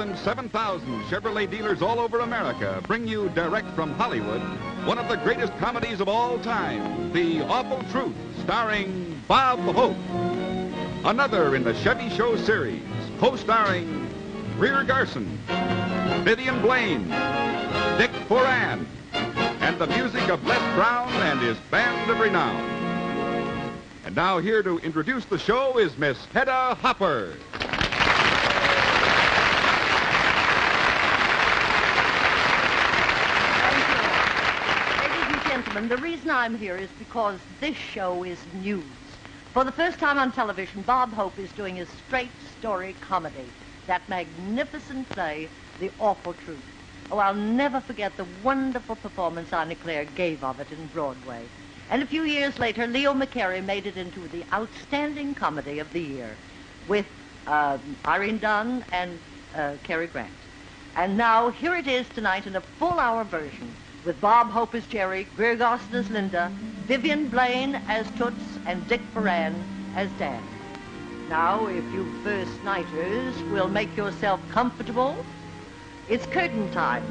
than 7,000 Chevrolet dealers all over America bring you direct from Hollywood one of the greatest comedies of all time, The Awful Truth, starring Bob Hope. Another in the Chevy Show series, co-starring Greer Garson, Vivian Blaine, Dick Foran, and the music of Les Brown and his band of renown. And now here to introduce the show is Miss Hedda Hopper. The reason I'm here is because this show is news. For the first time on television, Bob Hope is doing his straight story comedy, that magnificent play, The Awful Truth. Oh, I'll never forget the wonderful performance Anna Claire gave of it in Broadway. And a few years later, Leo McCarey made it into the outstanding comedy of the year with Irene Dunn and Cary Grant. And now, here it is tonight in a full-hour version, with Bob Hope as Jerry, Greer Garson as Linda, Vivian Blaine as Toots, and Dick Foran as Dan. Now, if you first-nighters will make yourself comfortable, it's curtain time.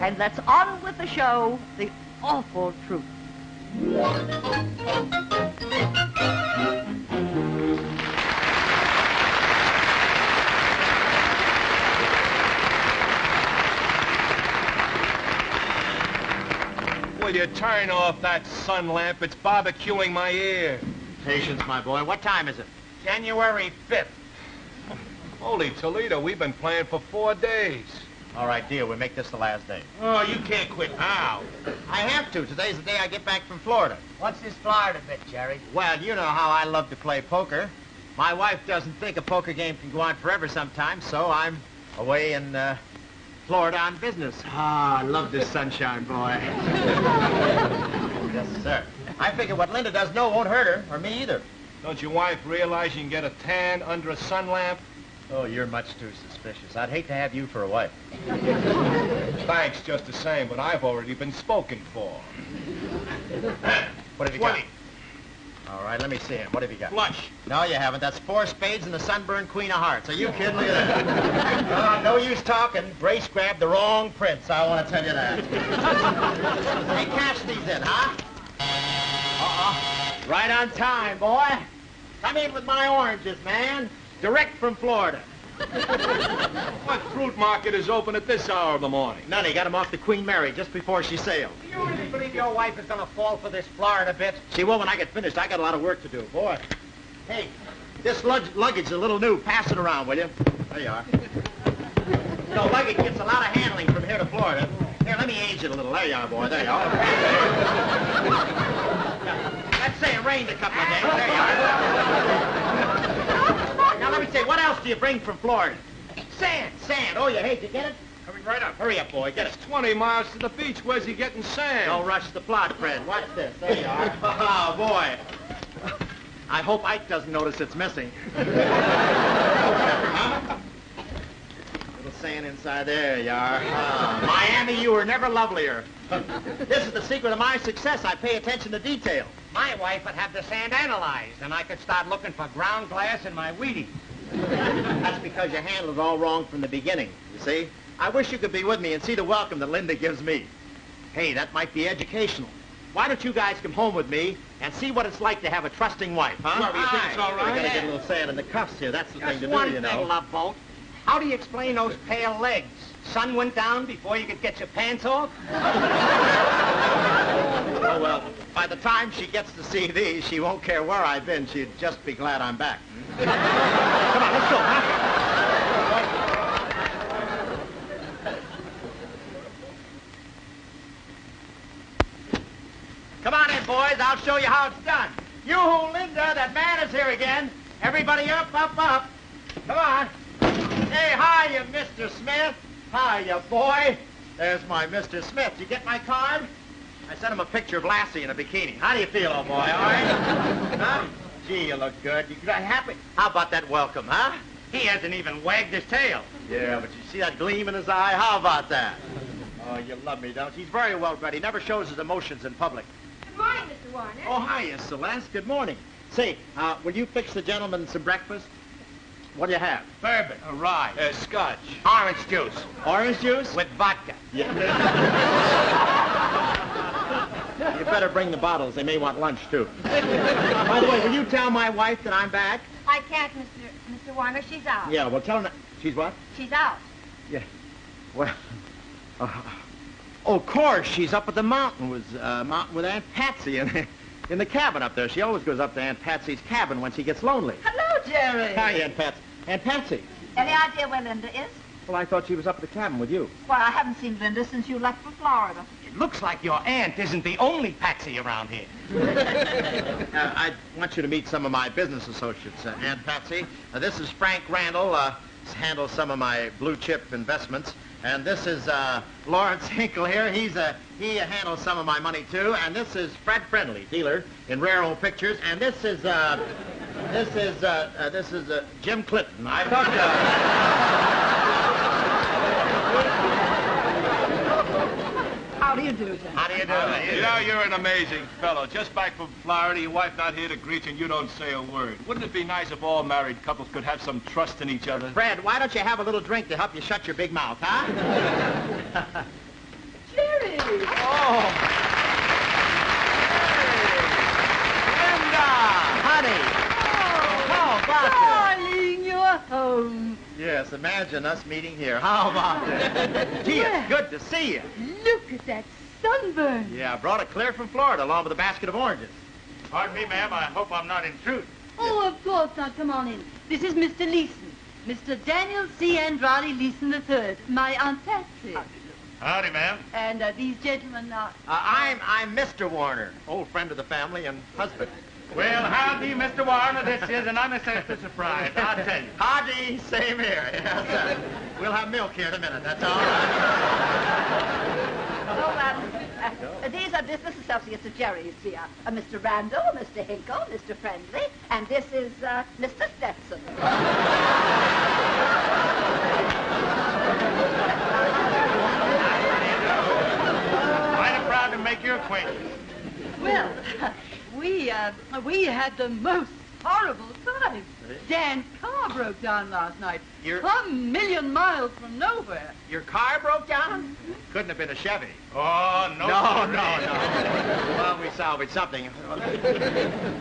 And let's on with the show, The Awful Truth. Will you turn off that sun lamp? It's barbecuing my ear. Patience, my boy. What time is it? January 5th. Holy Toledo, we've been playing for 4 days. All right, deal. We'll make this the last day. Oh, you can't quit now. I have to. Today's the day I get back from Florida. What's this Florida bit, Jerry? Well, you know how I love to play poker. My wife doesn't think a poker game can go on forever sometimes, so I'm away in Florida on business. Ah, I love this sunshine, boy. Yes, sir. I figure what Linda does know won't hurt her, or me either. Don't your wife realize you can get a tan under a sun lamp? Oh, you're much too suspicious. I'd hate to have you for a wife. Thanks just the same, but I've already been spoken for. What have you 20. got? All right, let me see him. What have you got? Flush. No, you haven't. That's 4 spades and the sunburned queen of hearts. Are you kidding? Look at that. No use talking. Brace grabbed the wrong prince, I want to tell you that. Hey, cash these in, huh? Uh-oh. Right on time, boy. Come in with my oranges, man. Direct from Florida. What fruit market is open at this hour of the morning? None. He got him off the Queen Mary just before she sailed. Do you really believe your wife is going to fall for this Florida bit? She will when I get finished. I got a lot of work to do. Boy. Hey, this luggage is a little new. Pass it around, will you? There you are. You know, luggage gets a lot of handling from here to Florida. Here, let me age it a little. There you are, boy. There you are. Let's say it rained a couple of days. There you are. Now, let me say, what else do you bring from Florida? Sand, sand. Oh, you hate to get it? Coming right up. Hurry up, boy. Get it. It's 20 miles to the beach. Where's he getting sand? Don't rush the plot, Fred. Watch this. There you are. Oh, boy. I hope Ike doesn't notice it's missing. Huh? Little sand inside there, you are. Miami, you were never lovelier. This is the secret of my success. I pay attention to detail. My wife would have the sand analyzed, and I could start looking for ground glass in my Wheaties. That's because you handled it all wrong from the beginning, you see? I wish you could be with me and see the welcome that Linda gives me. Hey, that might be educational. Why don't you guys come home with me and see what it's like to have a trusting wife, huh? Well, you think it's all right? I gotta get a little sand in the cuffs here. That's the thing Just to do, one you thing, know. Love Boat. How do you explain those pale legs? Sun went down before you could get your pants off? Oh, well, by the time she gets to see these, she won't care where I've been. She'd just be glad I'm back. Come on, let's go, huh? Come on in, boys. I'll show you how it's done. Yoo-hoo, Linda, that man is here again. Everybody up, up, up. Come on. Hey, hiya, Mr. Smith. Hiya, boy. There's my Mr. Smith. You get my card? I sent him a picture of Lassie in a bikini. How do you feel, old boy, all right? Huh? Gee, you look good. You happy? How about that welcome, huh? He hasn't even wagged his tail. Yeah, but you see that gleam in his eye? How about that? Oh, you love me, don't you? He's very well bred. He never shows his emotions in public. Good morning, Mr. Warner. Oh, hiya, Celeste. Good morning. Say, will you fix the gentleman some breakfast? What do you have? Bourbon. Rye. Scotch. Orange juice. Orange juice? With vodka. Yeah. You better bring the bottles. They may want lunch, too. By the way, will you tell my wife that I'm back? I can't, Mr. Warner. She's out. Yeah, well, tell her... She's what? She's out. Yeah. Well... of course, she's up at the mountain with Aunt Patsy in the cabin up there. She always goes up to Aunt Patsy's cabin when she gets lonely. Hello, Jerry. Hi, Aunt Patsy. Aunt Patsy. Any idea where Linda is? Well, I thought she was up at the cabin with you. Well, I haven't seen Linda since you left for Florida. It looks like your aunt isn't the only Patsy around here. I want you to meet some of my business associates, Aunt Patsy. This is Frank Randall, handles some of my blue chip investments. And this is Lawrence Hinkle here. He handles some of my money too. And this is Fred Friendly, dealer in rare old pictures. And this is Jim Clinton. I thought. How do you do, Jerry? How do you do? You know, you're an amazing fellow. Just back from Florida, your wife not here to greet you, and you don't say a word. Wouldn't it be nice if all married couples could have some trust in each other? Fred, why don't you have a little drink to help you shut your big mouth, huh? Jerry! Oh! Linda! Honey! How about Darling, you're home. Yes, imagine us meeting here. How about that? Gee, it's good to see you. Look at that sunburn. Yeah, I brought it clear from Florida along with a basket of oranges. Pardon me, ma'am. I hope I'm not intruding. Oh, of course not. Come on in. This is Mr. Leeson. Mr. Daniel C. Andrade Leeson III, my Aunt Patsy. Howdy, ma'am. And these gentlemen are... I'm Mr. Warner, old friend of the family and husband. Well, howdy, Mr. Warner. This is an unaccepted surprise, I'll tell you. Howdy, same here. Yes, we'll have milk here in a minute, that's all right. These are business associates of Jerry's here. Mr. Randall, Mr. Hinkle, Mr. Friendly, and this is Mr. Stetson. Mighty proud to make your acquaintance. Well, we had the most horrible time. Dan's car broke down last night. A million miles from nowhere. Your car broke down? Couldn't have been a Chevy. Oh, no. No. Well, we salvaged something.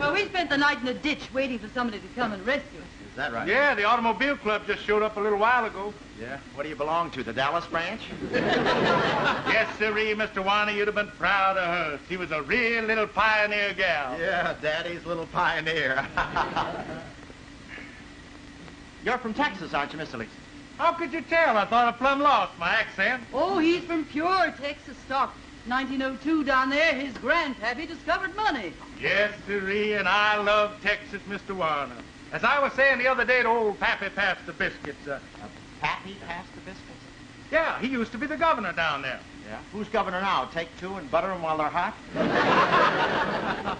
Well, we spent the night in a ditch waiting for somebody to come and rescue us. Is that right? Yeah, the Automobile Club just showed up a little while ago. Yeah? What do you belong to, the Dallas branch? Yes, sirree, Mr. Warner, you'd have been proud of her. She was a real little pioneer gal. Yeah, Daddy's little pioneer. You're from Texas, aren't you, Mr. Leeson? How could you tell? I thought I plumb lost my accent. Oh, he's from pure Texas stock. 1902 down there, his grandpappy discovered money. Yes, sirree, and I love Texas, Mr. Warner. As I was saying the other day to old Pappy Pass the Biscuits, Pappy passed the biscuits? yeah, he used to be the governor down there. Yeah. Who's governor now? Take two and butter them while they're hot?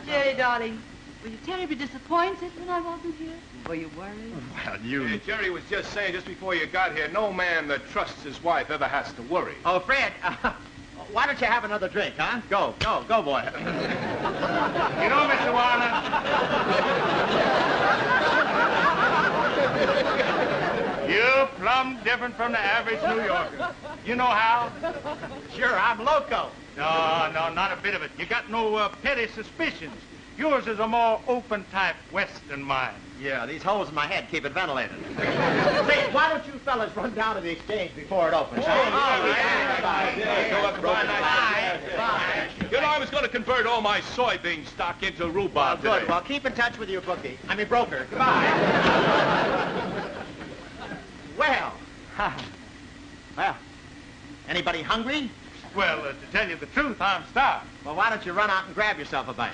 Jerry, darling, were you terribly disappointed when I wasn't here? Were you worried? Well, you... Yeah, Jerry was just saying just before you got here, no man that trusts his wife ever has to worry. Oh, Fred, why don't you have another drink, huh? Go, boy. You know, Mr. Warner, you're plumb different from the average New Yorker. You know how? Sure, I'm loco. No, not a bit of it. You got no petty suspicions. Yours is a more open type West than mine. Yeah, these holes in my head keep it ventilated. Say, why don't you fellas run down to the exchange before it opens? You know, I was going to convert all my soybean stock into rhubarb today. Good. Well, keep in touch with your broker. Goodbye. Well, anybody hungry? Well, to tell you the truth, I'm starved. Well, why don't you run out and grab yourself a bite?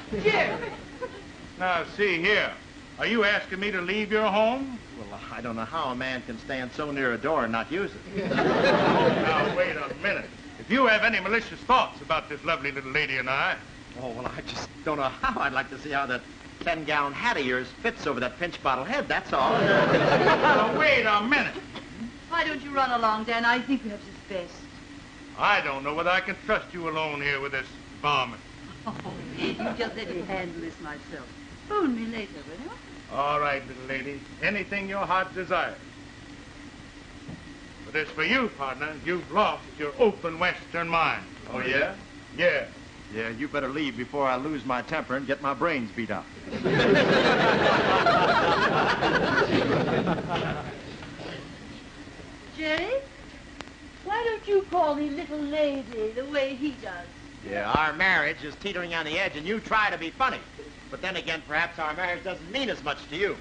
Now, see here. Are you asking me to leave your home? Well, I don't know how a man can stand so near a door and not use it. Now, wait a minute. If you have any malicious thoughts about this lovely little lady and I... Oh, well, I just don't know how. I'd like to see how that 10-gallon hat of yours fits over that pinch bottle head, that's all. Now, wait a minute. Why don't you run along, Dan? I think perhaps it's best. I don't know whether I can trust you alone here with this varmint. Oh, you just let me handle this myself. Phone me later, will you? All right, little lady. Anything your heart desires. But as for you, partner, you've lost your open Western mind. Oh, yeah? Yeah. Yeah, you better leave before I lose my temper and get my brains beat out. Jerry, why don't you call me little lady the way he does? Yeah, our marriage is teetering on the edge, and you try to be funny. But then again, perhaps our marriage doesn't mean as much to you.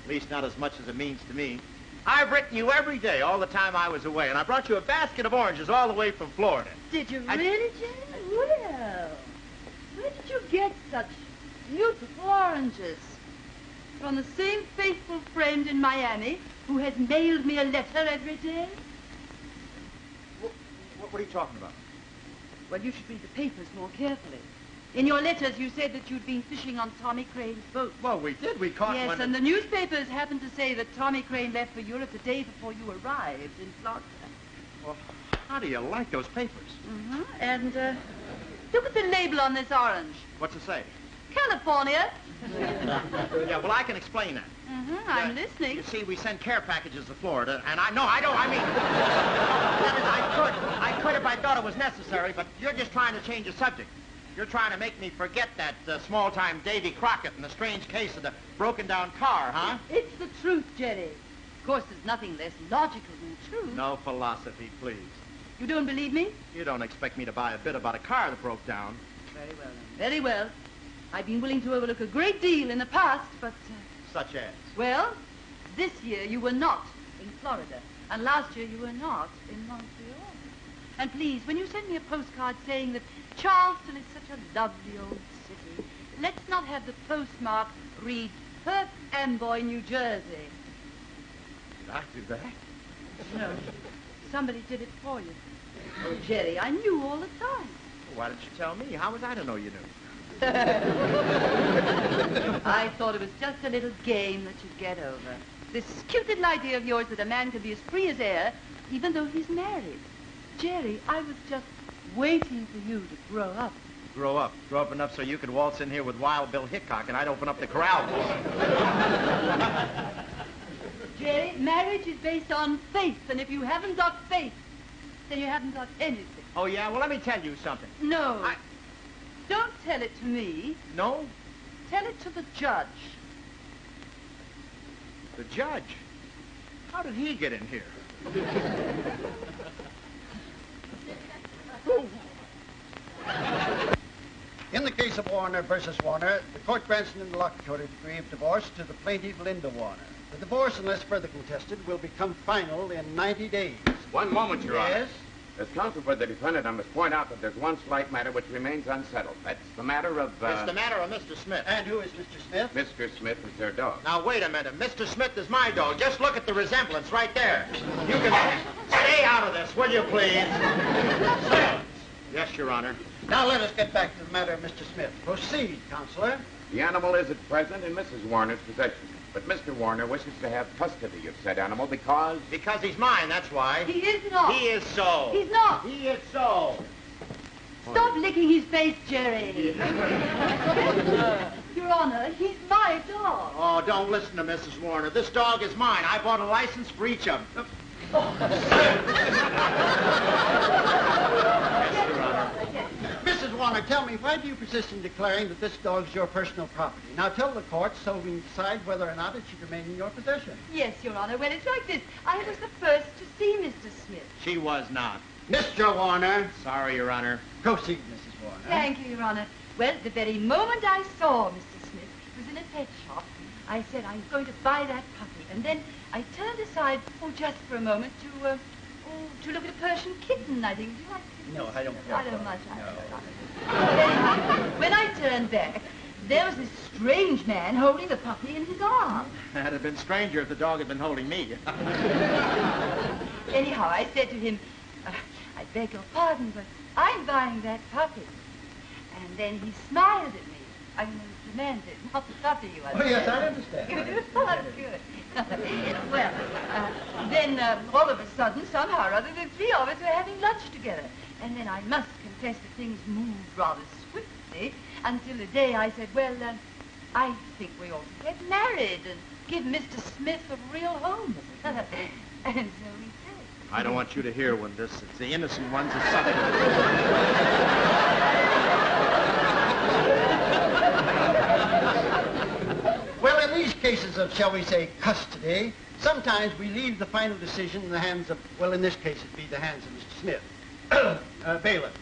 At least not as much as it means to me. I've written you every day, all the time I was away, and I brought you a basket of oranges all the way from Florida. Did you really, Jerry? Well, where did you get such beautiful oranges? From the same faithful friend in Miami who has mailed me a letter every day? What are you talking about? Well, you should read the papers more carefully. In your letters, you said that you'd been fishing on Tommy Crane's boat. Well, we did. We caught one. Yes, and the newspapers happened to say that Tommy Crane left for Europe the day before you arrived in Florida. Well, how do you like those papers? Mm-hmm. And, look at the label on this orange. What's it say? California. Yeah, well, I can explain that. Mm-hmm. I'm listening. You see, we send care packages to Florida, and I could if I thought it was necessary, but you're just trying to change the subject. You're trying to make me forget that small-time Davy Crockett and the strange case of the broken-down car, huh? It's the truth, Jerry. Of course, there's nothing less logical than truth. No philosophy, please. You don't believe me? You don't expect me to buy a bit about a car that broke down. Very well, then. Very well. I've been willing to overlook a great deal in the past, but... Such as? Well, this year you were not in Florida, and last year you were not in Montreal. And please, when you send me a postcard saying that Charleston is such a lovely old city, let's not have the postmark read Perth Amboy, New Jersey. Did I do that? No, somebody did it for you. Oh, Jerry, I knew all the time. Why didn't you tell me? How was I to know you knew? I thought it was just a little game that you'd get over. This cute little idea of yours that a man can be as free as air, even though he's married. Jerry, I was just waiting for you to grow up. Grow up? Grow up enough so you could waltz in here with Wild Bill Hickok and I'd open up the corral for you. Jerry, marriage is based on faith, and if you haven't got faith, then you haven't got anything. Oh, yeah? Well, let me tell you something. No. Don't tell it to me. No? Tell it to the judge. The judge? How did he get in here? In the case of Warner versus Warner, the court grants an interlocutory degree of divorce to the plaintiff, Linda Warner. The divorce, unless further contested, will become final in 90 days. One moment, Your Honor. Yes? As counsel for the defendant, I must point out that there's one slight matter which remains unsettled. That's the matter of, It's the matter of Mr. Smith. And who is Mr. Smith? Mr. Smith is their dog. Now, wait a minute. Mr. Smith is my dog. Just look at the resemblance right there. You can stay out of this, will you, please? Silence. Yes, Your Honor. Now let us get back to the matter of Mr. Smith. Proceed, Counselor. The animal is at present in Mrs. Warner's possession. But Mr. Warner wishes to have custody of said animal because... Because he's mine, that's why. He is not. He is so. He's not. He is so. Stop licking his face, Jerry. Your Honor, he's my dog. Oh, don't listen to Mrs. Warner. This dog is mine. I bought a license for each of them. Yes, Your Honor. Mrs. Warner, tell me, why do you persist in declaring that this dog's your personal property? Now tell the court so we can decide whether or not it should remain in your possession. Yes, Your Honor. Well, it's like this. I was the first to see Mr. Smith. She was not. Mr. Warner. Sorry, Your Honor. Proceed, Mrs. Warner. Thank you, Your Honor. Well, the very moment I saw Mr. Smith, he was in a pet shop, I said, I'm going to buy that puppy. And then I turned aside, just for a moment, to look at a Persian kitten, I think. Do you like kittens? No, I don't. I don't much. No. When I turned back, there was this strange man holding the puppy in his arms. That'd have been stranger if the dog had been holding me. Anyhow, I said to him, I beg your pardon, but I'm buying that puppy. And then he smiled at me. I mean, the man did, not the puppy, you understand. Oh, yes, I understand. Good. Oh, good. Well, then all of a sudden, somehow or other, the three of us were having lunch together. And then I must confess that things moved rather swiftly until the day I said, well, I think we ought to get married and give Mr. Smith a real home. And so we did. I don't want you to hear one. It's the innocent ones that suffer. Well, in these cases of, shall we say, custody, sometimes we leave the final decision in the hands of, well, in this case, it'd be the hands of Mr. Smith. Bailiff,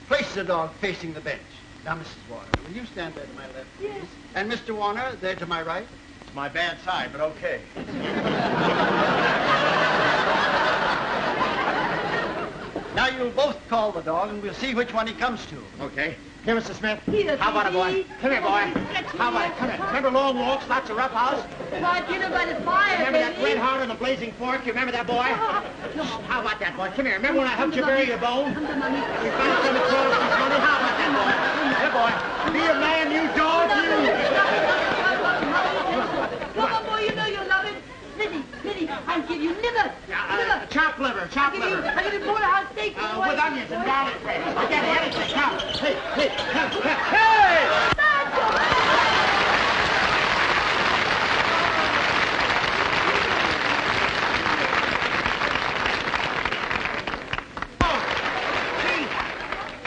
place the dog facing the bench. Now, Mrs. Warner, will you stand there to my left, please? Yes. And Mr. Warner, there to my right? It's my bad side, but okay. Now you'll both call the dog, and we'll see which one he comes to. Okay. Here, Mr. Smith. Here, How about it, boy? baby. Come here, boy. Stretch How about it? Come here. Remember long walks, lots of rough house? Why, dinner by the fire, Remember that baby? red heart on the blazing fork? You remember that, boy? How about that, boy? Come here. Remember when I helped you bury your bone? We found some across this money. How about that, boy? Here, boy. Be a man, you dog, you. Come on, boy, you know you'll love it. Smitty, I'll give you liver. Chop liver, chop liver. I'll give you porterhouse steak, boy. With onions and garlic bread. I get anything. Come. Hey, hey.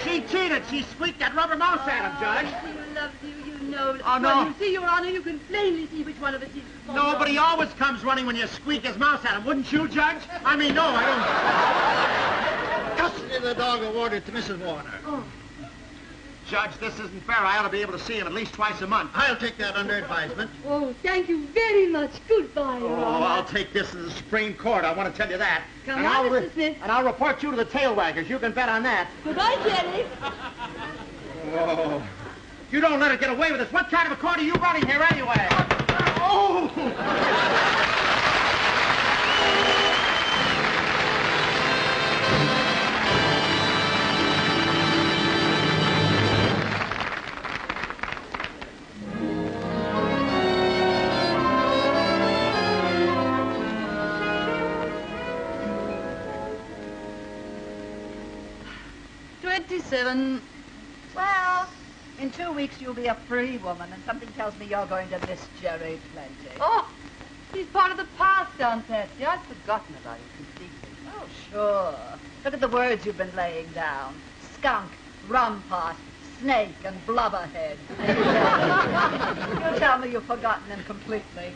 She cheated. She squeaked that rubber mouse at him, Judge. He loves you, you know. Oh, no. Well, you see, Your Honor, you can plainly see which one of us is... No, but he always comes running when you squeak his mouse at him. Wouldn't you, Judge? I mean, no, I don't... Custody of the dog awarded to Mrs. Warner. Oh. Judge, this isn't fair. I ought to be able to see him at least twice a month. I'll take that under advisement. Oh, thank you very much. Goodbye, Your Oh, Honor. I'll take this to the Supreme Court. I want to tell you that. Come and on, I'll Mr. Smith. And I'll report you to the tail waggers. You can bet on that. Goodbye, Jenny. Oh. You don't let her get away with this. What kind of a court are you running here anyway? Oh! Well, in 2 weeks you'll be a free woman, and something tells me you're going to miss Jerry plenty. Oh, he's part of the past, Aunt Patsy. I've forgotten about him completely. Oh, sure. Look at the words you've been laying down. Skunk, rumpot, snake, and blubberhead. You tell me you've forgotten him completely.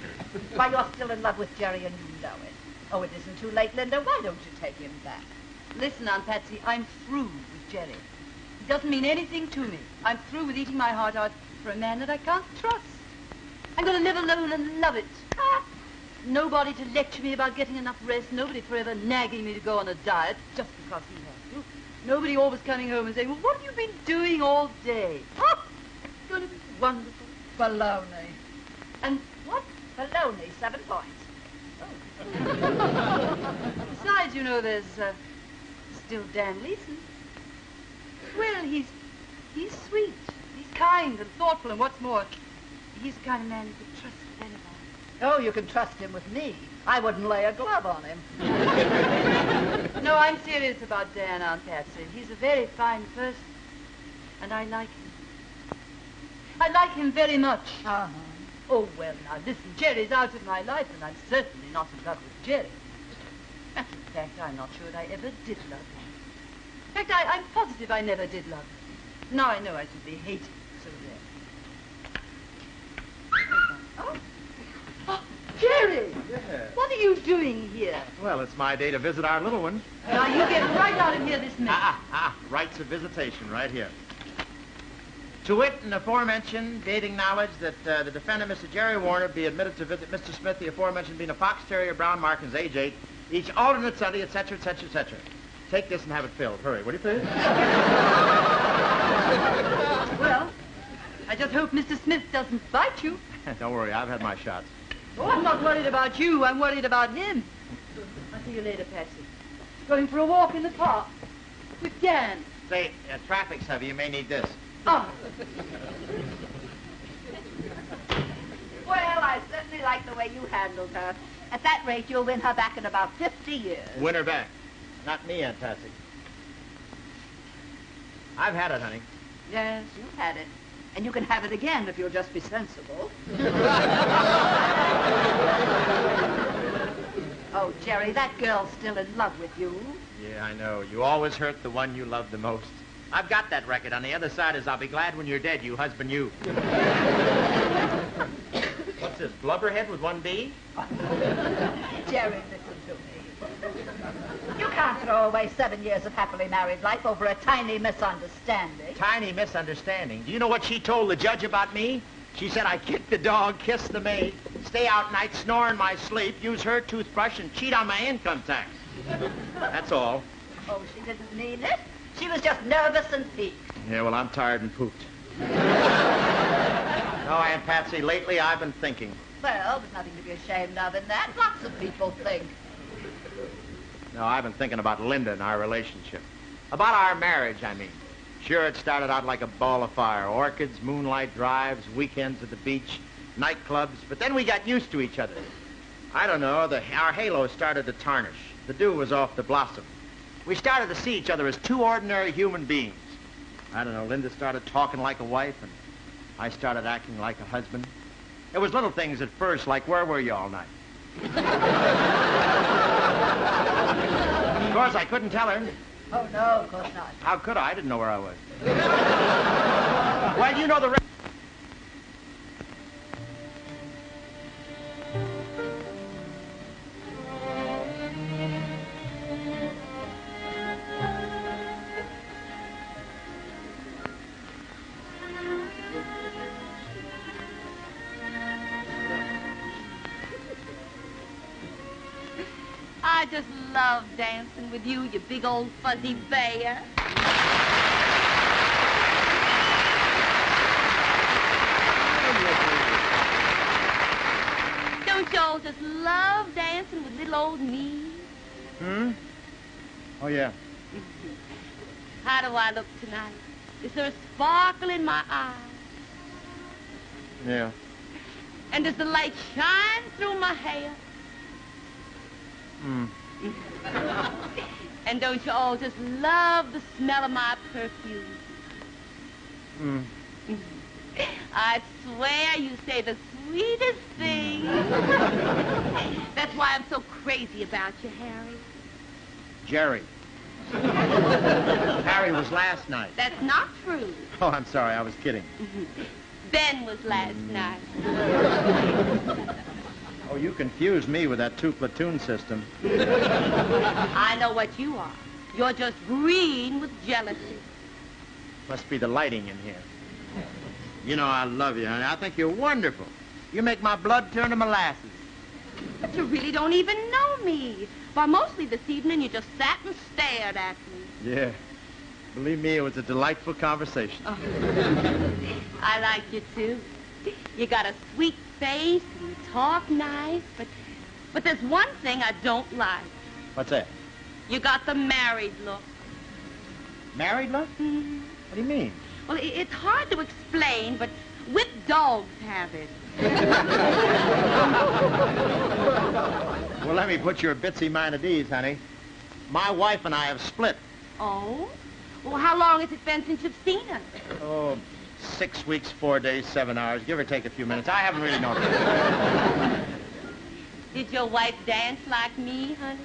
Why, you're still in love with Jerry and you know it. Oh, it isn't too late, Linda. Why don't you take him back? Listen, Aunt Patsy, I'm through with Jerry. He doesn't mean anything to me. I'm through with eating my heart out for a man that I can't trust. I'm going to live alone and love it. Nobody to lecture me about getting enough rest. Nobody forever nagging me to go on a diet just because he has to. Nobody always coming home and saying, well, what have you been doing all day? Oh, it's going to be wonderful. Baloney. And what? Baloney, 7 points. Besides, you know, there's still Dan Leeson. Well, he's sweet. He's kind and thoughtful, and what's more, he's the kind of man you could trust with anybody. Oh, you can trust him with me. I wouldn't lay a glove on him. No, I'm serious about Dan, Aunt Patsy. He's a very fine person, and I like him. I like him very much. Uh-huh. Oh, well, now, listen, Jerry's out of my life, and I'm certainly not in love with Jerry. In fact, I'm not sure that I ever did love him. In fact, I'm positive I never did love him. Now I know I should be hated so very. Oh, Jerry! Yes. What are you doing here? Well, it's my day to visit our little one. Now, you get right out of here this minute. Rights of visitation right here. To wit, and aforementioned, date acknowledged that the defendant, Mr. Jerry Warner, be admitted to visit Mr. Smith, the aforementioned being a fox terrier, brown Markins, age 8, each alternate Sunday, etc., etc., etc. Take this and have it filled. Hurry, will you please? Well, I just hope Mr. Smith doesn't bite you. Don't worry, I've had my shots. Oh, I'm not worried about you. I'm worried about him. I'll see you later, Patsy. Going for a walk in the park with Dan. Say, traffic's heavy. You may need this. Oh. Well, I certainly like the way you handled her. At that rate, you'll win her back in about 50 years. Win her back. Not me, Aunt Patsy. I've had it, honey. Yes, you've had it. And you can have it again if you'll just be sensible. Oh, Jerry, that girl's still in love with you. Yeah, I know. You always hurt the one you love the most. I've got that record. On the other side is I'll be glad when you're dead, you husband, you. What's this, blubberhead with one D? Jerry, listen to me. You can't throw away 7 years of happily married life over a tiny misunderstanding. Tiny misunderstanding. Do you know what she told the judge about me? She said I kick the dog, kiss the maid, stay out nights, snore in my sleep, use her toothbrush, and cheat on my income tax. That's all. Oh, she didn't mean it. She was just nervous and peaked. Yeah, well, I'm tired and pooped. No, Aunt Patsy, lately I've been thinking. Well, there's nothing to be ashamed of in that. Lots of people think. No, I've been thinking about Linda and our relationship. About our marriage, I mean. Sure, it started out like a ball of fire. Orchids, moonlight drives, weekends at the beach, nightclubs. But then we got used to each other. I don't know, our halo started to tarnish. The dew was off the blossom. We started to see each other as two ordinary human beings. I don't know, Linda started talking like a wife, and I started acting like a husband. It was little things at first, like where were you all night? Of course, I couldn't tell her. Oh, no, of course not. How could I? I didn't know where I was. Well, you know the rest. I just love dancing with you, you big old fuzzy bear. Don't y'all just love dancing with little old me? Hmm? Oh, yeah. How do I look tonight? Is there a sparkle in my eye? Yeah. And does the light shine through my hair? Hmm. And don't you all just love the smell of my perfume? Hmm. I swear you say the sweetest thing. That's why I'm so crazy about you, Harry. Jerry. Harry was last night. That's not true. Oh, I'm sorry, I was kidding. Ben was last night. Oh, you confused me with that two-platoon system. I know what you are. You're just green with jealousy. Must be the lighting in here. You know I love you, honey. I think you're wonderful. You make my blood turn to molasses. But you really don't even know me. Why, mostly this evening you just sat and stared at me. Yeah. Believe me, it was a delightful conversation. Oh. I like you, too. You got a sweet face and you talk nice, but there's one thing I don't like. What's that? You got the married look. Married look? Mm-hmm. What do you mean? Well, it's hard to explain, but whipped dogs have it. Well, let me put your bitsy mind at ease, honey. My wife and I have split. Oh? Well, how long has it been since you've seen us? Oh, 6 weeks, 4 days, 7 hours, give or take a few minutes. I haven't really noticed. Did your wife dance like me, honey?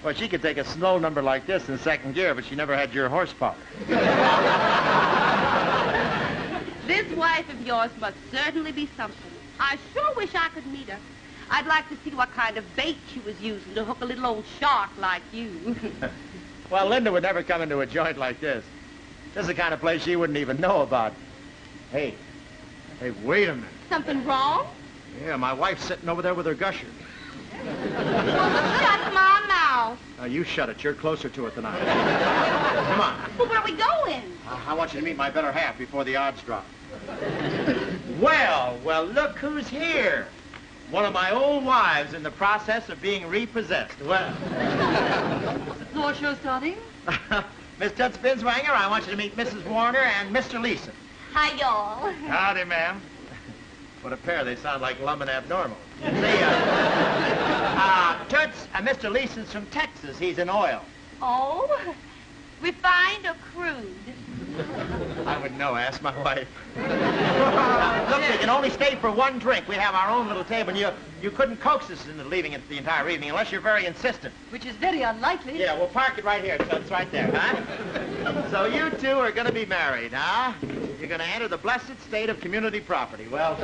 Well, she could take a slow number like this in second gear, but she never had your horsepower. This wife of yours must certainly be something. I sure wish I could meet her. I'd like to see what kind of bait she was using to hook a little old shark like you. Well, Linda would never come into a joint like this. This is the kind of place she wouldn't even know about. Hey, wait a minute. Something wrong? Yeah, my wife's sitting over there with her gusher. Shut my mouth. Now, you shut it. You're closer to it than I am. Come on. Well, where are we going? I want you to meet my better half before the odds drop. Well, look who's here. One of my old wives in the process of being repossessed. Well. Floor show starting? Miss Toots Binswanger, I want you to meet Mrs. Warner and Mr. Leeson. Hi, y'all. Howdy, ma'am. What a pair. They sound like Lum and Abnormal. Toots, Mr. Leeson's from Texas. He's in oil. Oh? Refined or crude? I wouldn't know. Ask my wife. Look, we can only stay for one drink. We have our own little table, and you couldn't coax us into leaving it the entire evening unless you're very insistent. Which is very unlikely. Yeah, we'll park it right here. So it's right there, huh? So you two are going to be married, huh? You're going to enter the blessed state of community property. Well,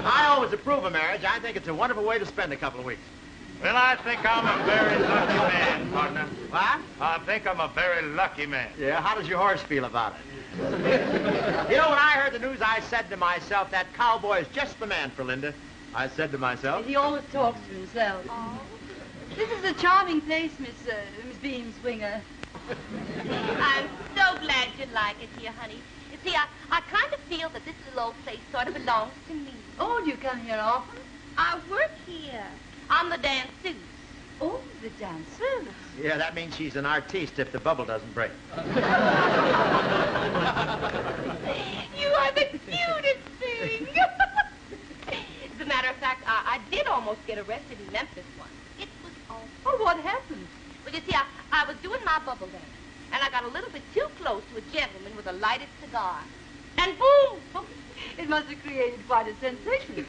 I always approve of marriage. I think it's a wonderful way to spend a couple of weeks. Well, I think I'm a very lucky man, partner. What? I think I'm a very lucky man. Yeah, how does your horse feel about it? You know, when I heard the news, I said to myself, that cowboy is just the man for Linda. I said to myself. He always talks to himself. Oh. This is a charming place, Miss Beamswinger. I'm so glad you like it here, honey. You see, I kind of feel that this little old place sort of belongs to me. Oh, do you come here often? I work here. I'm the danseuse. Oh, the danseuse. Yeah, that means she's an artiste if the bubble doesn't break. You are the cutest thing. As a matter of fact, I did almost get arrested in Memphis once. It was awful. Oh, what happened? Well, you see, I was doing my bubble dance, and I got a little bit too close to a gentleman with a lighted cigar. And boom! It must have created quite a sensation.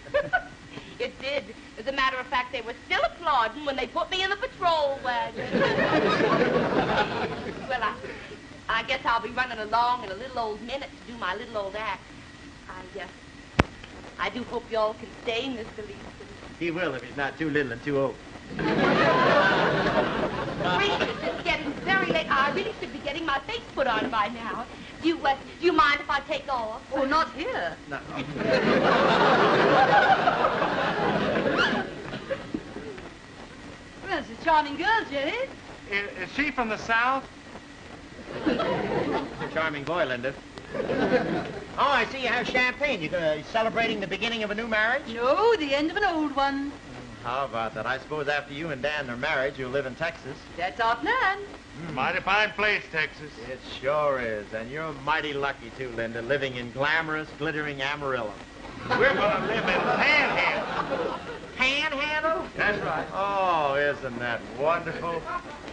It did. As a matter of fact, they were still applauding when they put me in the patrol wagon. Well, I guess I'll be running along in a little old minute to do my little old act. I do hope you all can stay, Mr. Leeson. He will if he's not too little and too old. Really, it's getting very late. I really should be getting my face put on by now. Do you mind if I take off? Oh, not here. No. Well, it's a charming girl, Jerry. Is she from the South? Charming boy, Linda. Oh, I see you have champagne. You celebrating the beginning of a new marriage? No, the end of an old one. How about that? I suppose after you and Dan are married, you'll live in Texas. That's our plan. Mighty fine place, Texas. It sure is. And you're mighty lucky, too, Linda, living in glamorous, glittering Amarillo. We're going to live in Panhandle. Panhandle? That's right. Oh, isn't that wonderful?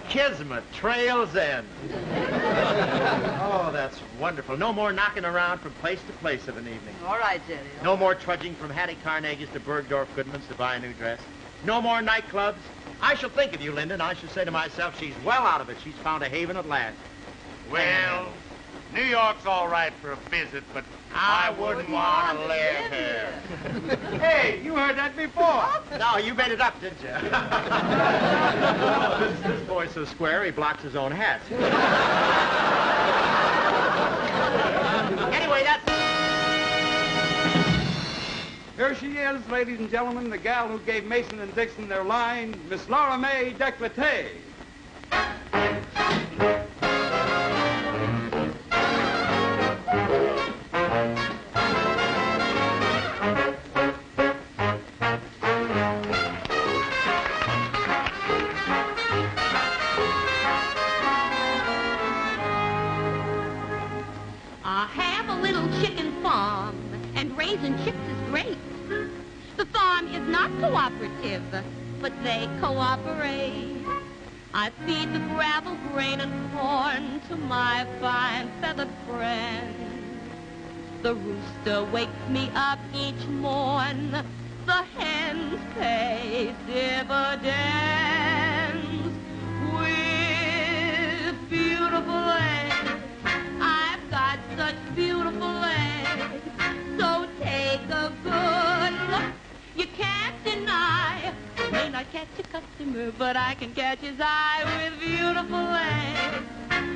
Kismet, Trails End. Oh, that's wonderful. No more knocking around from place to place of an evening. All right, Jerry. No more trudging from Hattie Carnegie's to Bergdorf Goodman's to buy a new dress. No more nightclubs. I shall think of you, Linda, and I shall say to myself, she's well out of it. She's found a haven at last. Well, New York's all right for a visit, but I wouldn't want to live here. Hey, you heard that before. No, you made it up, didn't you? This boy's so square, he blocks his own hat. Anyway, that's... Here she is, ladies and gentlemen, the gal who gave Mason and Dixon their line, Miss Laura Mae Decolleté. I have a little chicken farm, and raising chicks is great. The farm is not cooperative, but they cooperate. I feed the gravel, grain, and corn to my fine feathered friends. The rooster wakes me up each morn. The hens pay dividends with beautiful eggs. I've got such beautiful eggs, so take a good look. You can't deny, I may not catch a customer, but I can catch his eye with beautiful eggs.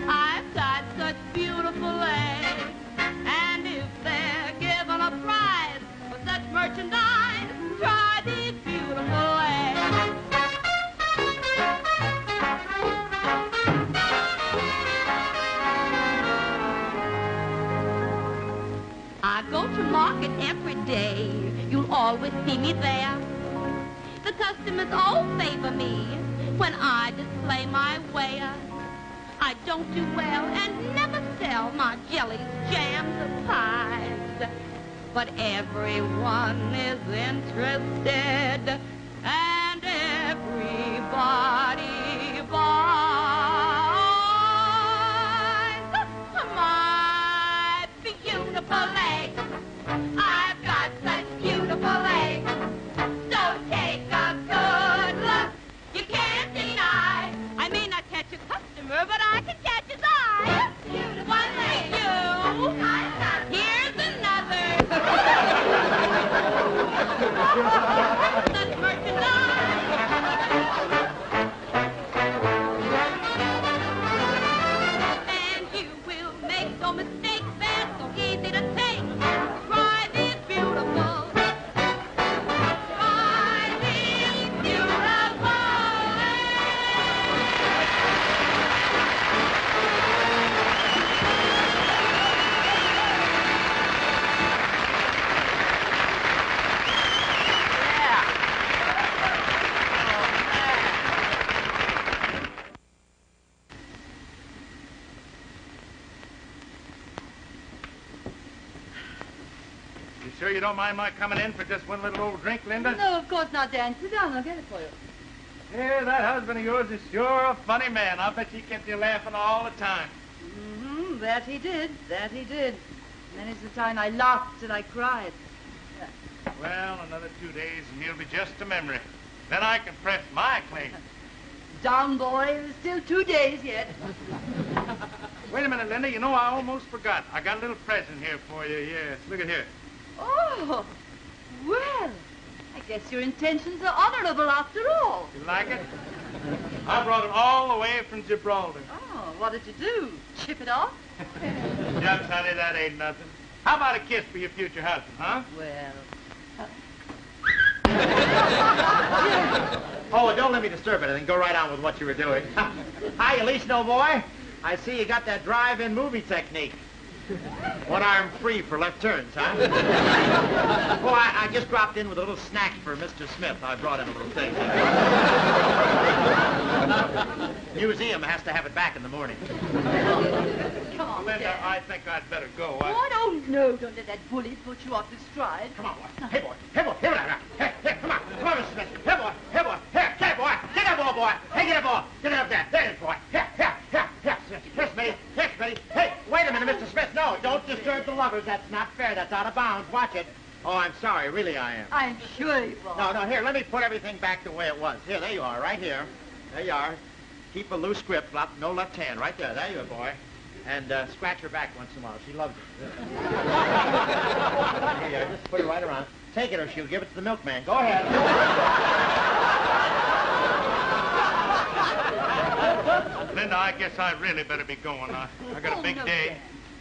I've got such beautiful eggs, and if they're given a prize for such merchandise, try these beautiful eggs. I go to market every day. You'll always see me there. The customers all favor me when I display my wares. I don't do well and never sell my jellies, jams, or pies. But everyone is interested, and everybody buys my That's merchandise. And you will make no mistakes. They're so easy to take. Try this beautiful. Try this beautiful. You sure you don't mind my coming in for just one little old drink, Linda? No, of course not, Dan. Sit down. I'll get it for you. Yeah, that husband of yours is sure a funny man. I'll bet he kept you laughing all the time. Mm-hmm. That he did. That he did. Many's the time I laughed and I cried. Well, another 2 days and he'll be just a memory. Then I can press my claim. Down, boy. There's still 2 days yet. Wait a minute, Linda. You know, I almost forgot. I got a little present here for you. Yes, look at here. Oh, well, I guess your intentions are honorable after all. You like it? I brought it all the way from Gibraltar. Oh, what did you do? Chip it off? Shucks, honey, that ain't nothing. How about a kiss for your future husband, huh? Well. Oh, don't let me disturb anything. Go right on with what you were doing. Hi, Elise, no boy. I see you got that drive-in movie technique. One arm free for left turns, huh? Oh, I just dropped in with a little snack for Mr. Smith. I brought him a little thing. Museum has to have it back in the morning. Come on, Linda, Dan. I think I'd better go. Oh, no, no, don't let that bully put you off his stride. Come on, boy. Hey, boy. Hey, boy. Here, here, come on. Come on, Mr. Smith. Here, boy. Here, boy. Here, boy. Get that ball, boy. Hey, get that ball. Get it up there. There it is, boy. Here. Here, Smitty. Here, Smitty. Hey, wait a minute, Mr. Smith. No, don't disturb the lovers. That's not fair. That's out of bounds. Watch it. Oh, I'm sorry. Really, I am. I'm sure you will. No, here. Let me put everything back the way it was. Here, there you are. Right here. There you are. Keep a loose grip. No left hand. Right there. There you are, boy. And scratch her back once in a while. She loves it. Here, just put it right around. Take it or she'll give it to the milkman. Go ahead. Linda, I guess I really better be going. I got a big day.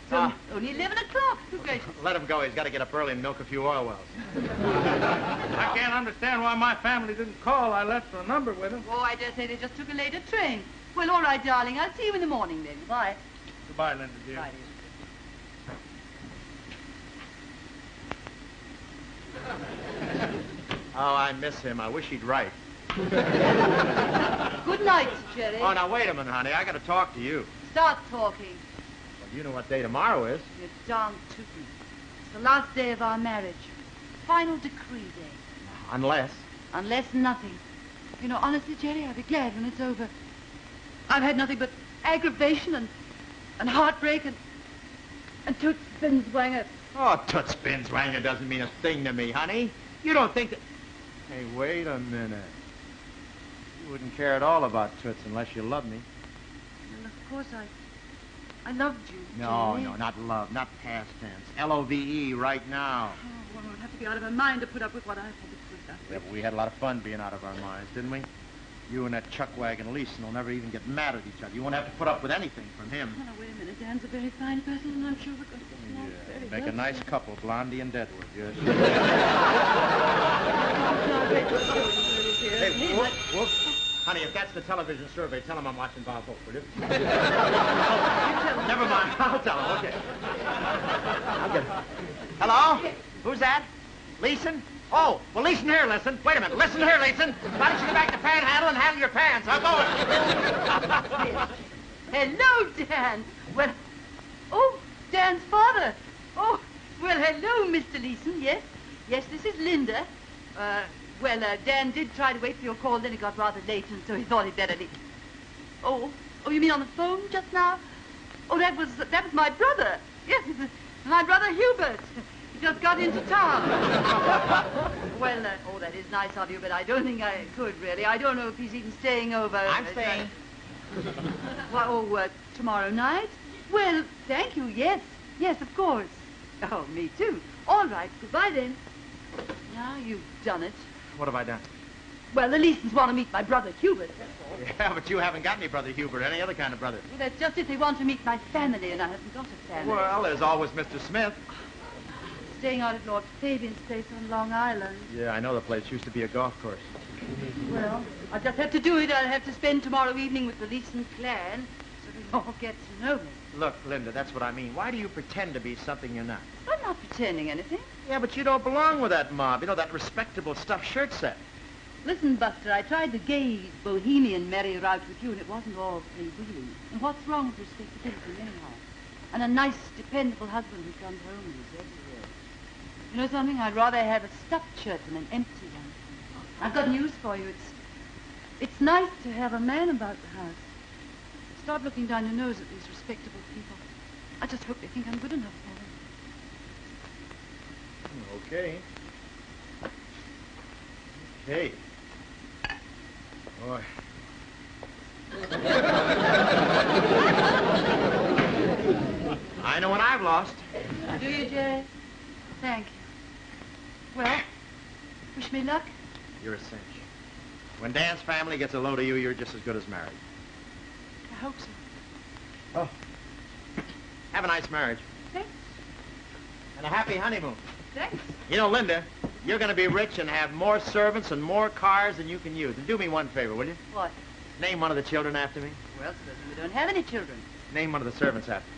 So, only 11 o'clock. Good gracious. Let him go. He's got to get up early and milk a few oil wells. I can't understand why my family didn't call. I left a number with them. Oh, I dare say they just took a later train. Well, all right, darling. I'll see you in the morning then. Bye. Goodbye, Linda, dear. Bye, Oh, I miss him. I wish he'd write. Good night, Jerry. Oh, now, wait a minute, honey. I got to talk to you. Start talking. Well, you know what day tomorrow is. You're darn tootin'. It's the last day of our marriage. Final decree day. Unless. Unless nothing. You know, honestly, Jerry, I'll be glad when it's over. I've had nothing but aggravation and heartbreak and Toots Binswanger. Oh, Toots Binswanger doesn't mean a thing to me, honey. You don't think that... Hey, wait a minute. You wouldn't care at all about Toots unless you loved me. Well, of course, I loved you, No, Jerry. no, not love, not past tense. L-O-V-E, right now. Oh, one would have to be out of her mind to put up with what I've had to put up Yeah, with. but we had a lot of fun being out of our minds, didn't we? You and that chuckwagon Leeson will never even get mad at each other. You won't have to put up with anything from him. Oh, now, wait a minute. Dan's a very fine person, and I'm sure we're going to get along very Make well. a nice couple, Blondie and Deadwood, yes. Hey, whoop, whoop. Honey, if that's the television survey, tell him I'm watching Bob Hope, will you? Never mind. I'll tell him, okay. I'll get him. Hello? Who's that? Leeson? Oh, well, Leeson here, listen. Wait a minute. Listen here, Leeson. Why don't you go back to Panhandle and handle your pants? I'll go. Hello, Dan. Well, oh, Dan's father. Oh, well, hello, Mr. Leeson. Yes, this is Linda. Dan did try to wait for your call, then it got rather late, and so he thought he'd better leave. Oh, you mean on the phone just now? Oh, that was my brother. Yes, my brother Hubert. He just got into town. Well, that is nice of you, but I don't think I could, really. I don't know if he's even staying over. I'm staying. Tomorrow night? Well, thank you, yes. Yes, of course. Oh, me too. All right, goodbye then. Now you've done it. What have I done? Well, the Leesons want to meet my brother Hubert, that's all. Yeah, but you haven't got any brother Hubert, any other kind of brother. Well, that's just if they want to meet my family, and I haven't got a family. Well, there's always Mr. Smith. Staying out at Lord Fabian's place on Long Island. Yeah, I know the place. Used to be a golf course. Well, I'll just have to do it. I'll have to spend tomorrow evening with the Leeson clan, so they all get to know me. Look, Linda, that's what I mean. Why do you pretend to be something you're not? I'm not pretending anything. Yeah, but you don't belong with that mob. You know, that respectable stuffed shirt set. Listen, Buster, I tried the gay, bohemian merry route with you, and it wasn't all free-wheeling. And what's wrong with respectability, anyhow? And a nice, dependable husband who comes home and is everywhere. You know something? I'd rather have a stuffed shirt than an empty one. I've got news for you. It's nice to have a man about the house. Start looking down your nose at these respectable people. I just hope they think I'm good enough for them. Okay. Okay. Boy. I know what I've lost. Do you, Jerry? Thank you. Well, wish me luck. You're a cinch. When Dan's family gets a load of you, you're just as good as married. I hope so. Oh. Have a nice marriage. Thanks. And a happy honeymoon. Thanks. You know, Linda, you're going to be rich and have more servants and more cars than you can use. And do me one favor, will you? What? Name one of the children after me. Well, supposing we don't have any children. Name one of the servants after me.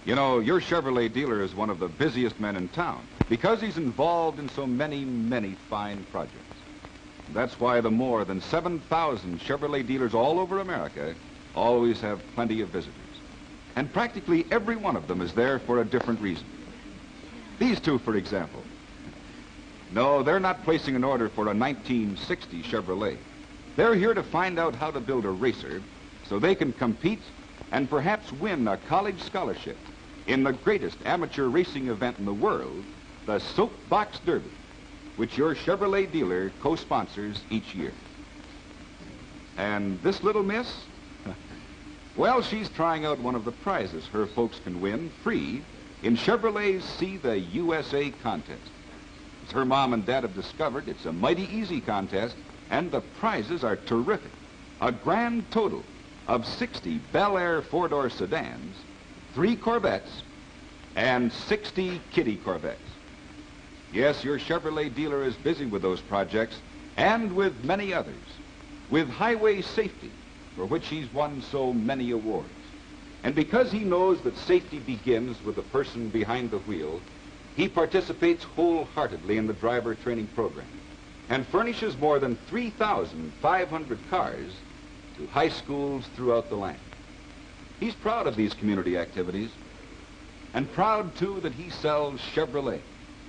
You know, your Chevrolet dealer is one of the busiest men in town because he's involved in so many, many fine projects. That's why the more than 7,000 Chevrolet dealers all over America always have plenty of visitors. And practically every one of them is there for a different reason. These two, for example. No, they're not placing an order for a 1960 Chevrolet. They're here to find out how to build a racer so they can compete and perhaps win a college scholarship in the greatest amateur racing event in the world, the Soapbox Derby, which your Chevrolet dealer co-sponsors each year. And this little miss? Well, she's trying out one of the prizes her folks can win free in Chevrolet's See the USA contest. As her mom and dad have discovered, it's a mighty easy contest, and the prizes are terrific. A grand total of 60 Bel Air four-door sedans, 3 Corvettes, and 60 Kitty Corvettes. Yes, your Chevrolet dealer is busy with those projects and with many others. With highway safety, for which he's won so many awards. And because he knows that safety begins with the person behind the wheel, he participates wholeheartedly in the driver training program and furnishes more than 3,500 cars to high schools throughout the land. He's proud of these community activities and proud, too, that he sells Chevrolet,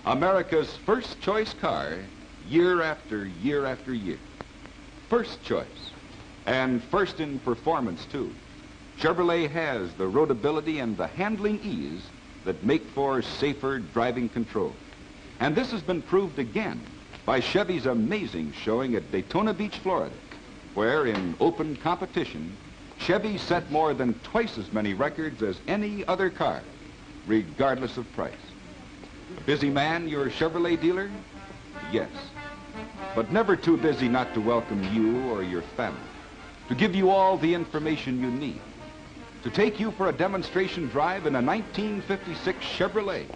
America's first choice car, year after year after year. First choice, and first in performance, too. Chevrolet has the roadability and the handling ease that make for safer driving control. And this has been proved again by Chevy's amazing showing at Daytona Beach, Florida, where in open competition, Chevy set more than twice as many records as any other car, regardless of price. A busy man, your Chevrolet dealer? Yes. But never too busy not to welcome you or your family, to give you all the information you need, to take you for a demonstration drive in a 1956 Chevrolet,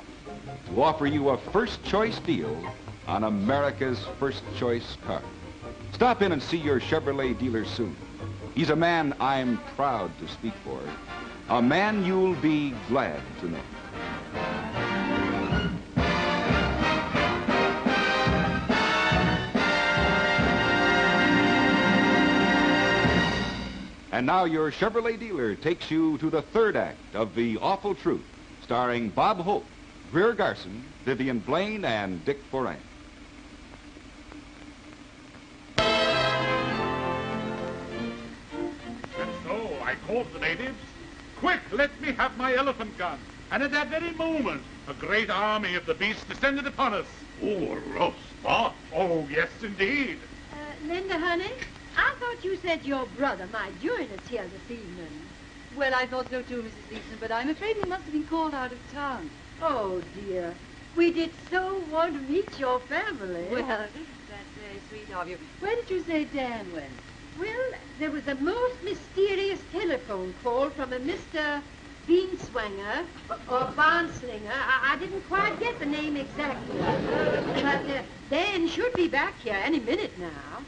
to offer you a first choice deal on America's first choice car. Stop in and see your Chevrolet dealer soon. He's a man I'm proud to speak for, a man you'll be glad to know. And now your Chevrolet dealer takes you to the third act of The Awful Truth, starring Bob Hope, Greer Garson, Vivian Blaine, and Dick Foran. And so I called the natives. Quick, let me have my elephant gun. And at that very moment, a great army of the beasts descended upon us. Oh, a rough spot. Oh, yes, indeed. Linda, honey, I thought you said your brother might join us here this evening. Well, I thought so too, Mrs. Leeson, but I'm afraid he must have been called out of town. Oh, dear. We did so want to meet your family. Well, that's very sweet of you. Where did you say Dan went? Well, there was a most mysterious telephone call from a Mr. Beanswanger or Barnslinger. I didn't quite get the name exactly. But Dan should be back here any minute now.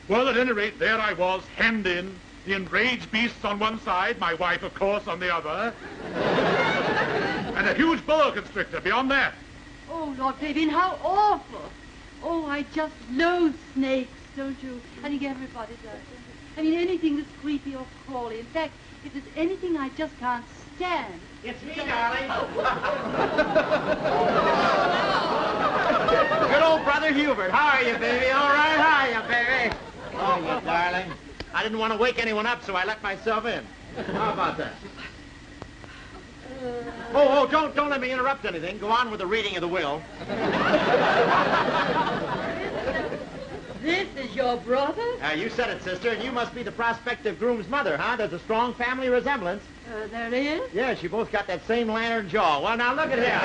Well, at any rate, there I was, hemmed in, the enraged beasts on one side, my wife, of course, on the other, and a huge boa constrictor beyond that. Oh, Lord Fabian, how awful. Oh, I just loathe snakes, don't you? I think everybody does, don't you? I mean, anything that's creepy or crawly. In fact, if there's anything I just can't stand. It's me, darling. Good old brother Hubert. How are you, baby? All right, how are you, baby? Oh, you darling. I didn't want to wake anyone up, so I let myself in. How about that? Oh, don't let me interrupt anything. Go on with the reading of the will. This is your brother? You said it, sister, and you must be the prospective groom's mother, huh? There's a strong family resemblance. There is? Yes, you both got that same lantern jaw. Well, now, look at here.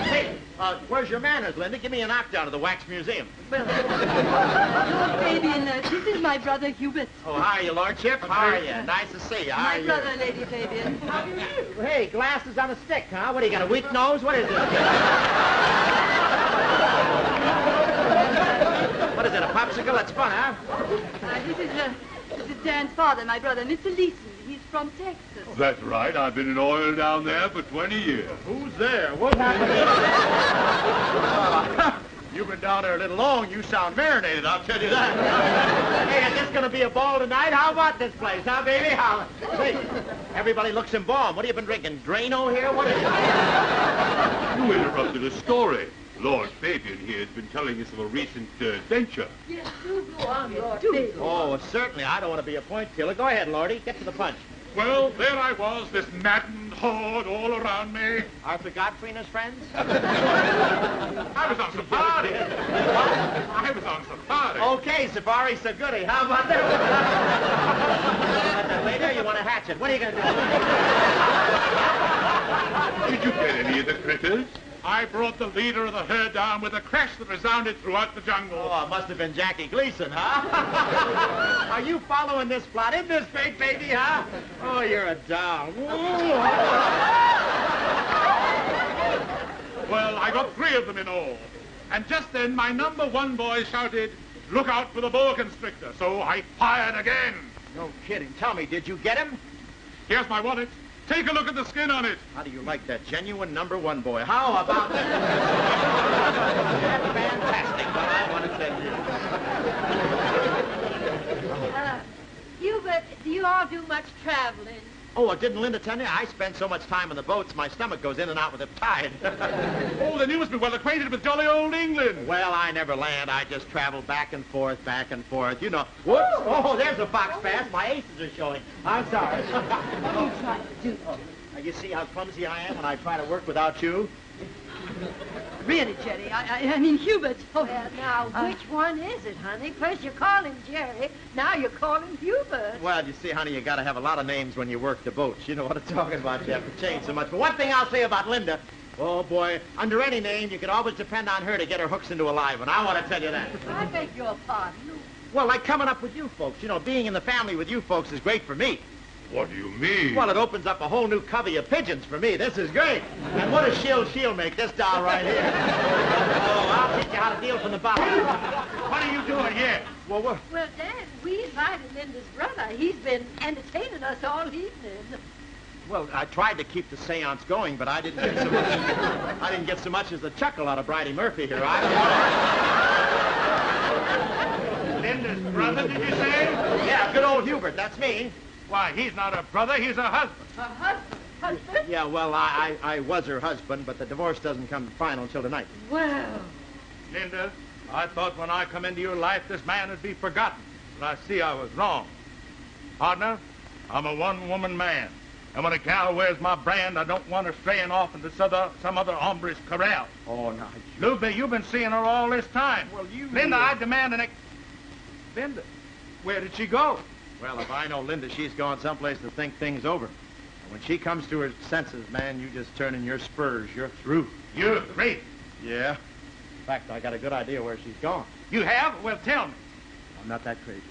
Hey, where's your manners, Linda? Give me a knockdown to the Wax Museum. Well, Lord Fabian, this is my brother Hubert. Oh, how are you, Lordship? How are you? Nice to see you. How My are you? brother, Lady Fabian. How do you do? Hey, glasses on a stick, huh? What, do you got a weak nose? What is this? What is it, a popsicle? That's fun, huh? This is Dan's father, my brother, Mr. Leeson. He's from Texas. That's right. I've been in oil down there for 20 years. Who's there? What happened? You've been down there a little long. You sound marinated, I'll tell you that. Hey, is this going to be a ball tonight? How about this place, huh, baby? How? Say, everybody looks embalmed. What have you been drinking? Drano here? What is it? You interrupted a story. Lord Fabian here has been telling us of a recent adventure. Yes, do go on, Lord Fabian. Oh, certainly. I don't want to be a point killer. Go ahead, Lordy. Get to the punch. Well, there I was, this maddened horde all around me. Arthur Godfrey and his friends? I was on safari. I was on safari. Okay, safari, so goody. How about that? Later, you want a hatchet. What are you going to do? Did you get any of the critters? I brought the leader of the herd down with a crash that resounded throughout the jungle. Oh, it must have been Jackie Gleason, huh? Are you following this plot? Isn't this great, baby, huh? Oh, you're a doll. Well, I got 3 of them in all. And just then, my number 1 boy shouted, "Look out for the boa constrictor." So I fired again. No kidding. Tell me, did you get him? Here's my wallet. Take a look at the skin on it. How do you like that genuine number 1 boy? How about that? That's fantastic, but I want to tell you. Hubert, do you all do much traveling? Oh, didn't Linda tell you? I spend so much time on the boats, my stomach goes in and out with the tide. Oh, then you must be well acquainted with jolly old England. Well, I never land. I just travel back and forth, you know. Whoops! Oh, there's a fox pass. My aces are showing. I'm sorry. Don't try to do that. Now, you see how clumsy I am when I try to work without you? Really, Jerry, I mean, Hubert. Oh, Well, now, which one is it, honey? First you call him Jerry, now you call him Hubert. Well, you see, honey, you got to have a lot of names when you work the boats. You know what I'm talking about. You have to change so much. But one thing I'll say about Linda, oh, boy, under any name, you could always depend on her to get her hooks into a live one. I want to tell you that. I beg your pardon. Well, like coming up with you folks. You know, being in the family with you folks is great for me. What do you mean? Well, it opens up a whole new covey of pigeons for me. This is great. And what a she'll make, this doll right here. Oh, I'll teach you how to deal from the bottom. What are you doing here? Well, Well, Dad, we invited Linda's brother. He's been entertaining us all evening. well, I tried to keep the seance going, but I didn't get so much. I didn't get so much as a chuckle out of Bridie Murphy here. Linda's brother, did you say? Yeah, good old Hubert. That's me. Why, he's not a brother, he's a husband. Her husband? Husband? Yeah, well, I was her husband, but the divorce doesn't come final until tonight. Well, Linda, I thought when I come into your life, this man would be forgotten. But I see I was wrong. Partner, I'm a one-woman man. And when a gal wears my brand, I don't want her straying off into some other hombre's corral. Oh, no. Luby, you've been seeing her all this time. Well, you... Linda, I demand an Linda, where did she go? Well, if I know Linda, she's gone someplace to think things over. And when she comes to her senses, man, you just turn in your spurs. You're through. You're great. Yeah. In fact, I got a good idea where she's gone. You have? Well, tell me. I'm not that crazy.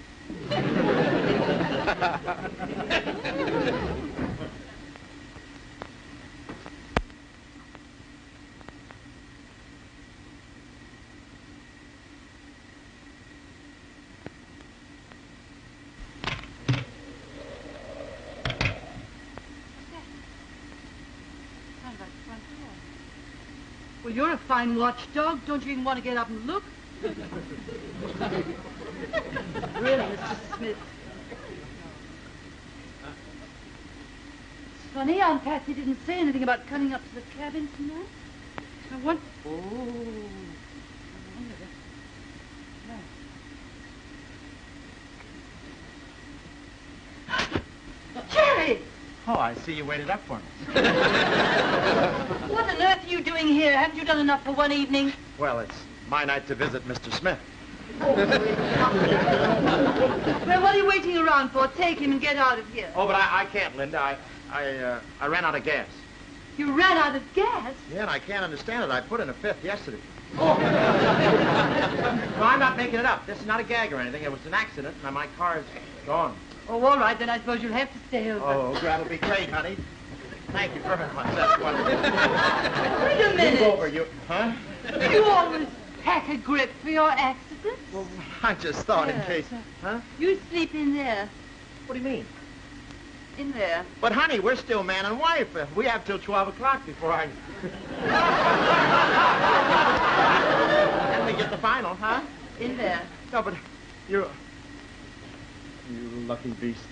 Well, you're a fine watchdog. Don't you even want to get up and look? Really, Mr. Smith. It's funny, Aunt Patsy didn't say anything about coming up to the cabin tonight. I want... Oh. I wonder if... No. Jerry! Oh, I see you waited up for me. What on earth are you doing here? Haven't you done enough for one evening? Well, it's my night to visit Mr. Smith. Well, what are you waiting around for? Take him and get out of here. Oh, but I can't, Linda. I ran out of gas. You ran out of gas? Yeah, and I can't understand it. I put in a fifth yesterday. Oh. No, I'm not making it up. This is not a gag or anything. It was an accident, and my car's gone. Oh, all right, then I suppose you'll have to stay over. Oh, that'll be great, honey. Thank you very much. That's wonderful. Wait a minute. Move over, you... Huh? You always pack a grip for your accidents. Well, I just thought in Yes. case... Huh? You sleep in there. What do you mean? In there. But, honey, we're still man and wife. We have till 12 o'clock before I... Then we get the final, huh? In there. No, but you're... You lucky beast.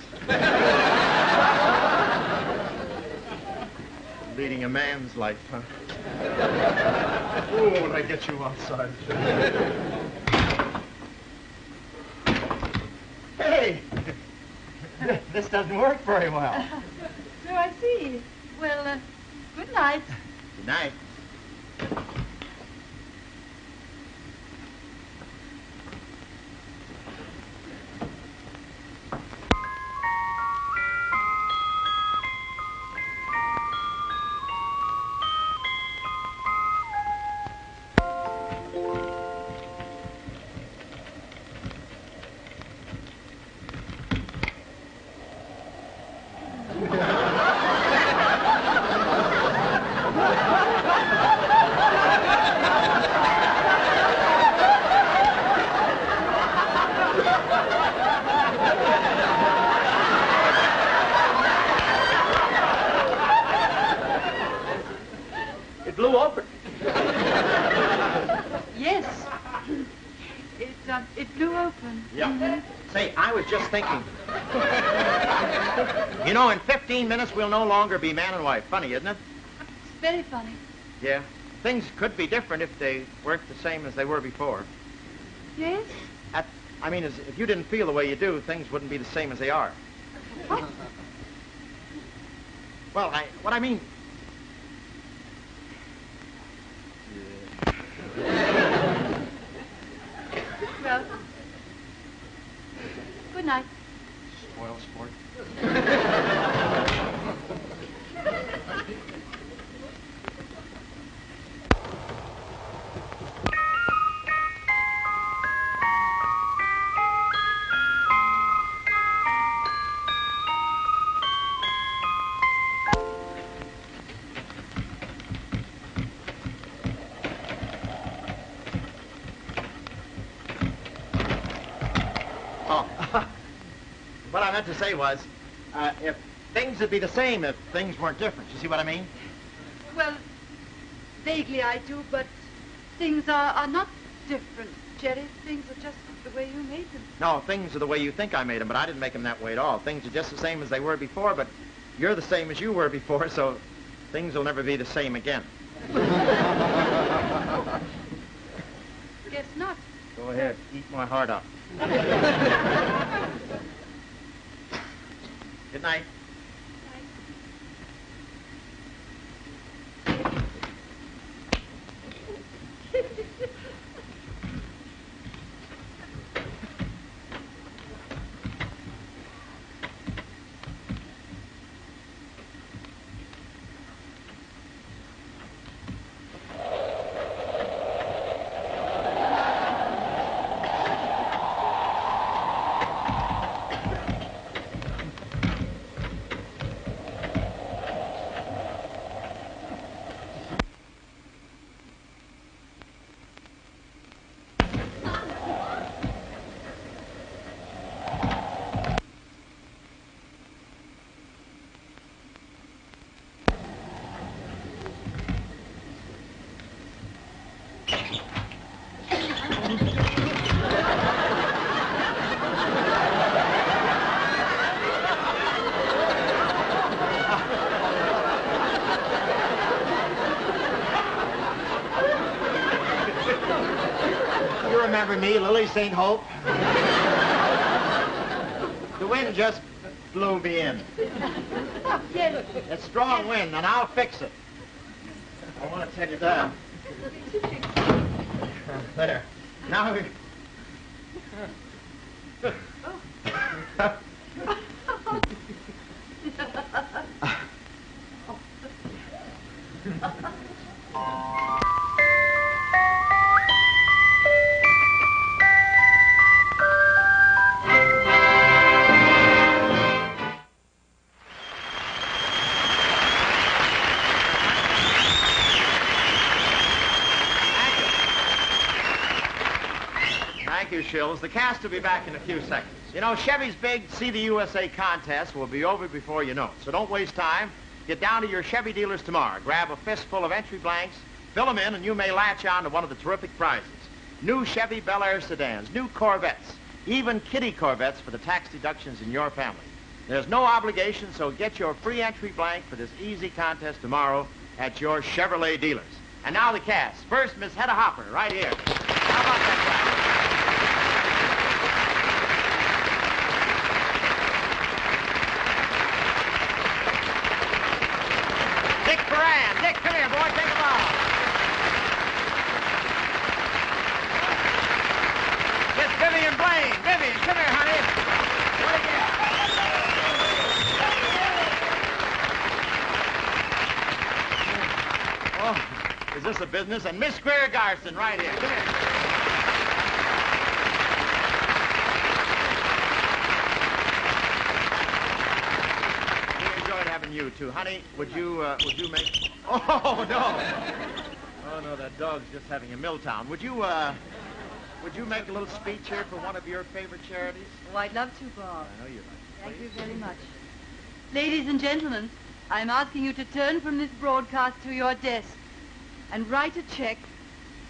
Leading a man's life, huh? Oh, when I get you outside. Hey! This doesn't work very well. So I see. Well, good night. Good night. It blew open. Yes. It blew open. Yeah. Say, I was just thinking. You know, in 15 minutes, we'll no longer be man and wife. Funny, isn't it? It's very funny. Yeah. Things could be different if they weren't the same as they were before. Yes? I mean, if you didn't feel the way you do, things wouldn't be the same as they are. What? Well, what I mean... Well, good night. Spoil sport. What I meant to say was, if things would be the same if things weren't different. You see what I mean? Well, vaguely I do, but things are not different, Jerry. Things are just the way you made them. No, things are the way you think I made them, but I didn't make them that way at all. Things are just the same as they were before, but you're the same as you were before, so things will never be the same again. Guess not. Go ahead, eat my heart out. Good night. You remember me, Lily St. Hope? The wind just blew me in. Yes. It's strong wind, and I'll fix it. I want to tell you that. There. Now we... Thank you, Shills. The cast will be back in a few seconds. You know, Chevy's big See the USA contest will be over before you know it, so don't waste time. Get down to your Chevy dealers tomorrow. Grab a fistful of entry blanks, fill them in, and you may latch on to one of the terrific prizes. New Chevy Bel Air sedans, new Corvettes, even kitty Corvettes for the tax deductions in your family. There's no obligation, so get your free entry blank for this easy contest tomorrow at your Chevrolet dealers. And now the cast. First, Miss Hedda Hopper, right here. How about that, guy? Dick Moran. Dick, come here, boy. Take a bow. Miss Vivian Blaine. Vivian, come here, honey. What do you get? Oh, is this a business? And Miss Greer Garson, right here. Come here. You too, honey. Would you make? Oh no! Oh no, that dog's just having a Milltown. Would you make a little speech here for one of your favorite charities? Oh, I'd love to, Bob. I know you'd like. Thank you very much. Ladies and gentlemen, I'm asking you to turn from this broadcast to your desk and write a check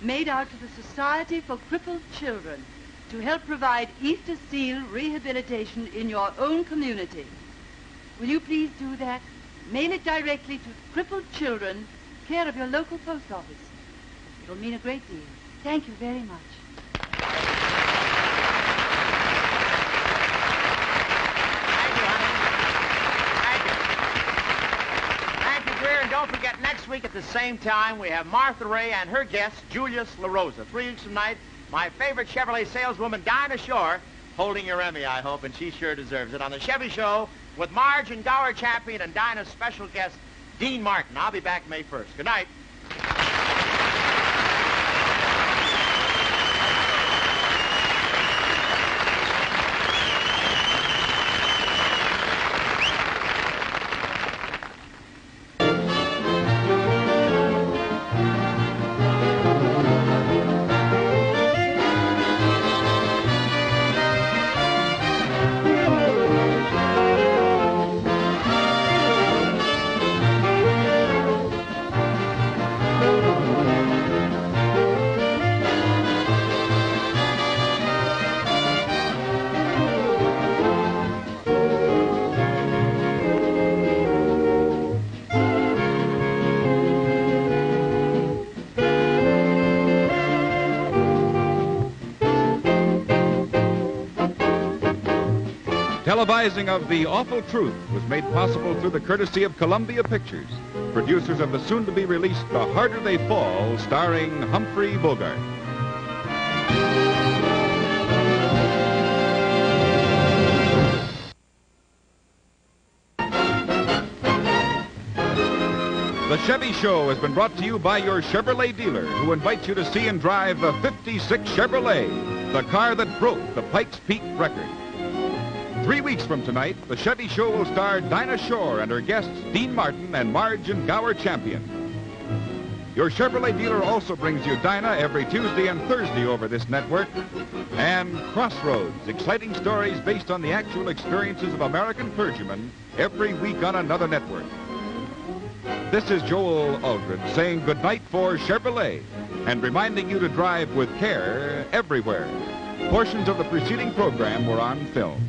made out to the Society for Crippled Children to help provide Easter Seal rehabilitation in your own community. Will you please do that? Mail it directly to Crippled Children, care of your local post office. It'll mean a great deal. Thank you very much. Thank you, honey. Thank you. Thank you, Greer. And don't forget, next week at the same time, we have Martha Ray and her guest, Julius LaRosa. 3 weeks from tonight, my favorite Chevrolet saleswoman, Dinah Shore, holding your Emmy, I hope, and she sure deserves it, on the Chevy Show with Marge and Gower Champion and Dinah's special guest, Dean Martin. I'll be back May 1st. Good night. Televising of The Awful Truth was made possible through the courtesy of Columbia Pictures, producers of the soon-to-be-released The Harder They Fall, starring Humphrey Bogart. The Chevy Show has been brought to you by your Chevrolet dealer, who invites you to see and drive the '56 Chevrolet, the car that broke the Pikes Peak record. 3 weeks from tonight, the Chevy Show will star Dinah Shore and her guests Dean Martin and Marge and Gower Champion. Your Chevrolet dealer also brings you Dinah every Tuesday and Thursday over this network, and Crossroads, exciting stories based on the actual experiences of American clergymen, every week on another network. This is Joel Aldred saying goodnight for Chevrolet and reminding you to drive with care everywhere. Portions of the preceding program were on film.